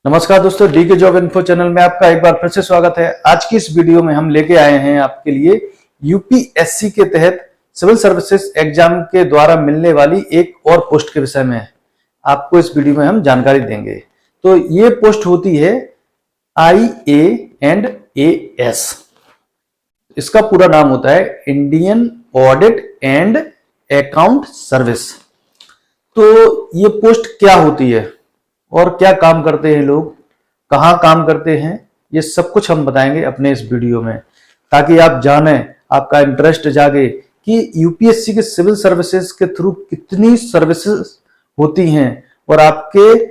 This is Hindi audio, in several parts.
नमस्कार दोस्तों, डी के जॉब इन्फो चैनल में आपका एक बार फिर से स्वागत है। आज की इस वीडियो में हम लेके आए हैं आपके लिए यूपीएससी के तहत सिविल सर्विसेज एग्जाम के द्वारा मिलने वाली एक और पोस्ट के विषय में आपको इस वीडियो में हम जानकारी देंगे। तो ये पोस्ट होती है IAS। इसका पूरा नाम होता है Indian audit and account service. तो ये पोस्ट क्या होती है और क्या काम करते हैं लोग, कहाँ काम करते हैं, ये सब कुछ हम बताएंगे अपने इस वीडियो में, ताकि आप जानें, आपका इंटरेस्ट जागे कि यूपीएससी के सिविल सर्विसेज के थ्रू कितनी सर्विसेज होती हैं और आपके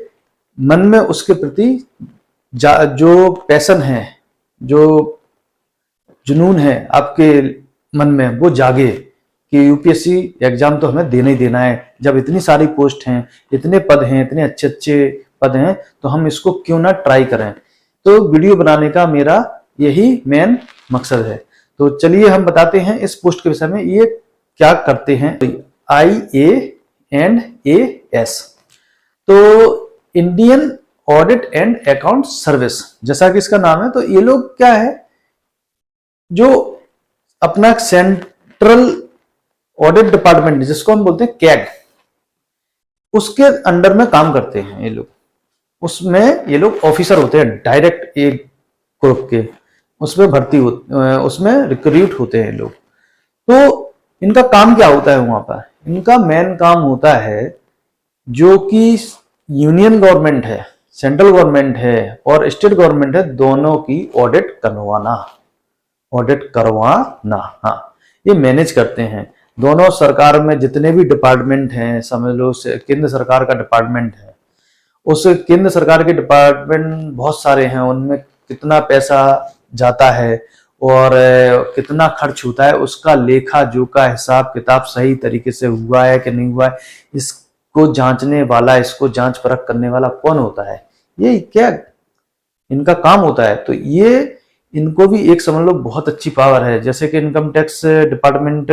मन में उसके प्रति जो पैशन है, जो जुनून है आपके मन में, वो जागे कि यूपीएससी एग्जाम तो हमें देना ही देना है। जब इतनी सारी पोस्ट हैं, इतने पद हैं, इतने अच्छे अच्छे पद हैं, तो हम इसको क्यों ना ट्राई करें। तो वीडियो बनाने का मेरा यही मेन मकसद है। तो चलिए हम बताते हैं इस पोस्ट के विषय में ये क्या करते हैं। IAS तो Indian audit and account service, जैसा कि इसका नाम है। तो ये लोग क्या है, जो अपना सेंट्रल ऑडिट डिपार्टमेंट जिसको हम बोलते हैं कैग, उसके अंडर में काम करते हैं ये लोग। उसमें ये लोग ऑफिसर होते हैं, डायरेक्ट एक ग्रुप के उसमें भर्ती होते, उसमें रिक्रूट होते हैं लोग। तो इनका काम क्या होता है वहां पर? इनका मेन काम होता है जो कि यूनियन गवर्नमेंट है, सेंट्रल गवर्नमेंट है और स्टेट गवर्नमेंट है, दोनों की ऑडिट करवाना। हाँ, ये मैनेज करते हैं। दोनों सरकार में जितने भी डिपार्टमेंट हैं, समझ लो केंद्र सरकार का डिपार्टमेंट है, उस केंद्र सरकार के डिपार्टमेंट बहुत सारे हैं, उनमें कितना पैसा जाता है और कितना खर्च होता है, उसका लेखा जोखा हिसाब किताब सही तरीके से हुआ है कि नहीं हुआ है, इसको जांचने वाला, इसको जांच परख करने वाला कौन होता है? ये क्या इनका काम होता है। तो ये इनको भी एक समझ लो बहुत अच्छी पावर है। जैसे कि इनकम टैक्स डिपार्टमेंट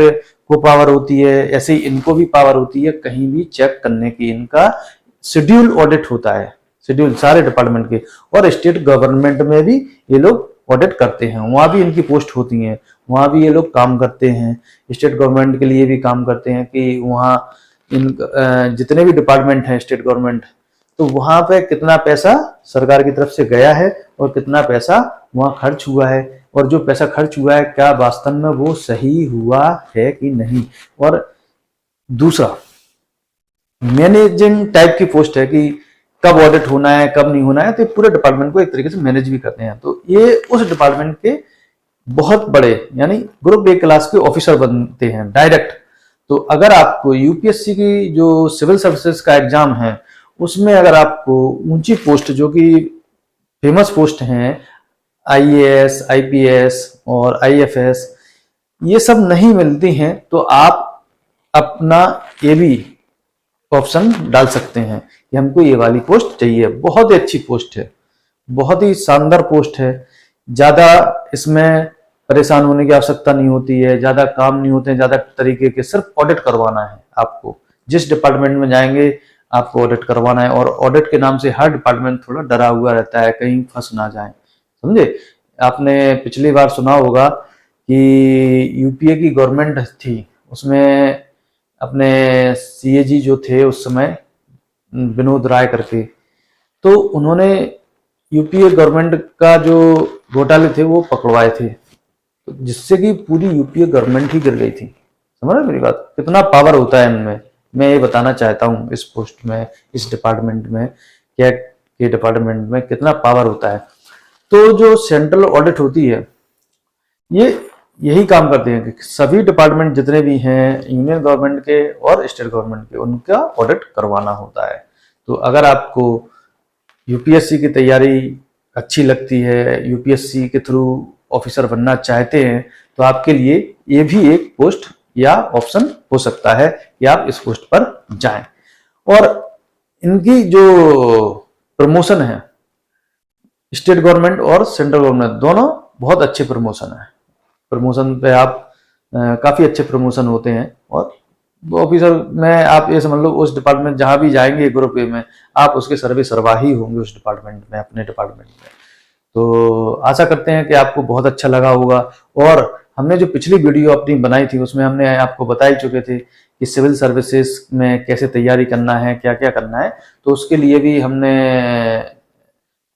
को पावर होती है, ऐसे ही इनको भी पावर होती है कहीं भी चेक करने की। इनका शेड्यूल ऑडिट होता है, शेड्यूल सारे डिपार्टमेंट के। और स्टेट गवर्नमेंट में भी ये लोग ऑडिट करते हैं, वहां भी इनकी पोस्ट होती है, वहां भी ये लोग काम करते हैं। स्टेट गवर्नमेंट के लिए भी काम करते हैं कि वहां इन जितने भी डिपार्टमेंट हैं स्टेट गवर्नमेंट, तो वहां पे कितना पैसा सरकार की तरफ से गया है और कितना पैसा वहां खर्च हुआ है, और जो पैसा खर्च हुआ है क्या वास्तव में वो सही हुआ है कि नहीं। और दूसरा मैनेजिंग टाइप की पोस्ट है कि कब ऑडिट होना है, कब नहीं होना है, तो पूरे डिपार्टमेंट को एक तरीके से मैनेज भी करते हैं। तो ये उस डिपार्टमेंट के बहुत बड़े यानी ग्रुप ए क्लास के ऑफिसर बनते हैं डायरेक्ट। तो अगर आपको यूपीएससी की जो सिविल सर्विसेज का एग्जाम है, उसमें अगर आपको ऊंची पोस्ट जो कि फेमस पोस्ट हैं, IAS, IPS और IFS, ये सब नहीं मिलती हैं, तो आप अपना ये भी ऑप्शन डाल सकते हैं कि हमको ये वाली पोस्ट चाहिए। बहुत ही अच्छी पोस्ट है, बहुत ही शानदार पोस्ट है। ज्यादा इसमें परेशान होने की आवश्यकता नहीं होती है, ज्यादा काम नहीं होते हैं, ज्यादा तरीके के, सिर्फ ऑडिट करवाना है आपको। जिस डिपार्टमेंट में जाएंगे आपको ऑडिट करवाना है। और ऑडिट के नाम से हर डिपार्टमेंट थोड़ा डरा हुआ रहता है, कहीं फंस ना जाए, समझे। आपने पिछली बार सुना होगा कि यूपीए की गवर्नमेंट थी, उसमें अपने CAG जो थे उस समय विनोद राय करके, तो उन्होंने यूपीए गवर्नमेंट का जो घोटाले थे वो पकड़वाए थे, जिससे कि पूरी यूपीए गवर्नमेंट ही गिर गई थी। समझ रहे मेरी बात? कितना पावर होता है इनमें, मैं ये बताना चाहता हूँ। इस पोस्ट में, इस डिपार्टमेंट में, क्या के डिपार्टमेंट में कितना पावर होता है। तो जो सेंट्रल ऑडिट होती है, ये यही काम करते हैं कि सभी डिपार्टमेंट जितने भी हैं यूनियन गवर्नमेंट के और स्टेट गवर्नमेंट के, उनका ऑडिट करवाना होता है। तो अगर आपको यूपीएससी की तैयारी अच्छी लगती है, यूपीएससी के थ्रू ऑफिसर बनना चाहते हैं, तो आपके लिए ये भी एक पोस्ट या ऑप्शन हो सकता है कि आप इस पोस्ट पर जाएं। और इनकी जो प्रमोशन है, स्टेट गवर्नमेंट और सेंट्रल गवर्नमेंट दोनों बहुत अच्छे प्रमोशन है। प्रमोशन पे आप काफी अच्छे प्रमोशन होते हैं और वो ऑफिसर में आप ये समझ लो उस डिपार्टमेंट जहां भी जाएंगे ग्रुप ए में, आप उसके सर्वे सर्वा ही होंगे उस डिपार्टमेंट में, अपने डिपार्टमेंट में। तो आशा करते हैं कि आपको बहुत अच्छा लगा होगा। और हमने जो पिछली वीडियो अपनी बनाई थी उसमें हमने आपको बता ही चुके थे कि सिविल सर्विसेज में कैसे तैयारी करना है, क्या क्या करना है। तो उसके लिए भी हमने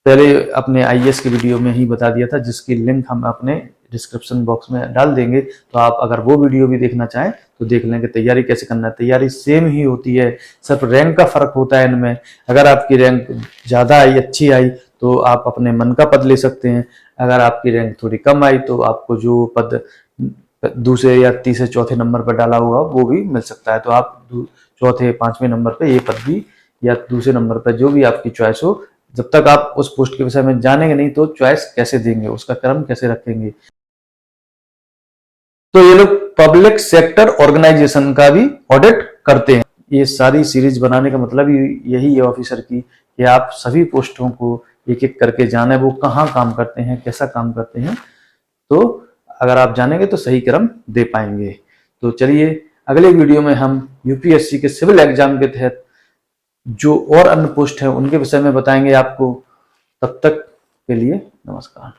पहले अपने आईएएस की वीडियो में ही बता दिया था, जिसकी लिंक हम अपने डिस्क्रिप्शन बॉक्स में डाल देंगे। तो आप अगर वो वीडियो भी देखना चाहें तो देख लें कि तैयारी कैसे करना है। तैयारी सेम ही होती है, सिर्फ रैंक का फर्क होता है इनमें। अगर आपकी रैंक ज़्यादा आई, अच्छी आई, तो आप अपने मन का पद ले सकते हैं। अगर आपकी रैंक थोड़ी कम आई तो आपको जो पद दूसरे या तीसरे चौथे नंबर पर डाला हुआ वो भी मिल सकता है। तो आप चौथे पांचवें नंबर पे ये पद भी, या दूसरे नंबर पर जो भी आपकी चॉइस हो, जब तक आप उस पोस्ट के विषय में जानेंगे नहीं तो चॉइस कैसे देंगे, उसका क्रम कैसे रखेंगे। तो ये लोग पब्लिक सेक्टर ऑर्गेनाइजेशन का भी ऑडिट करते हैं। ये सारी सीरीज बनाने का मतलब यही है ऑफिसर की, कि आप सभी पोस्टों को एक एक करके जाने, वो कहाँ काम करते हैं, कैसा काम करते हैं। तो अगर आप जानेंगे तो सही क्रम दे पाएंगे। तो चलिए अगले वीडियो में हम यूपीएससी के सिविल एग्जाम के तहत जो और अन्य पोस्ट है उनके विषय में बताएंगे आपको। तब तक के लिए नमस्कार।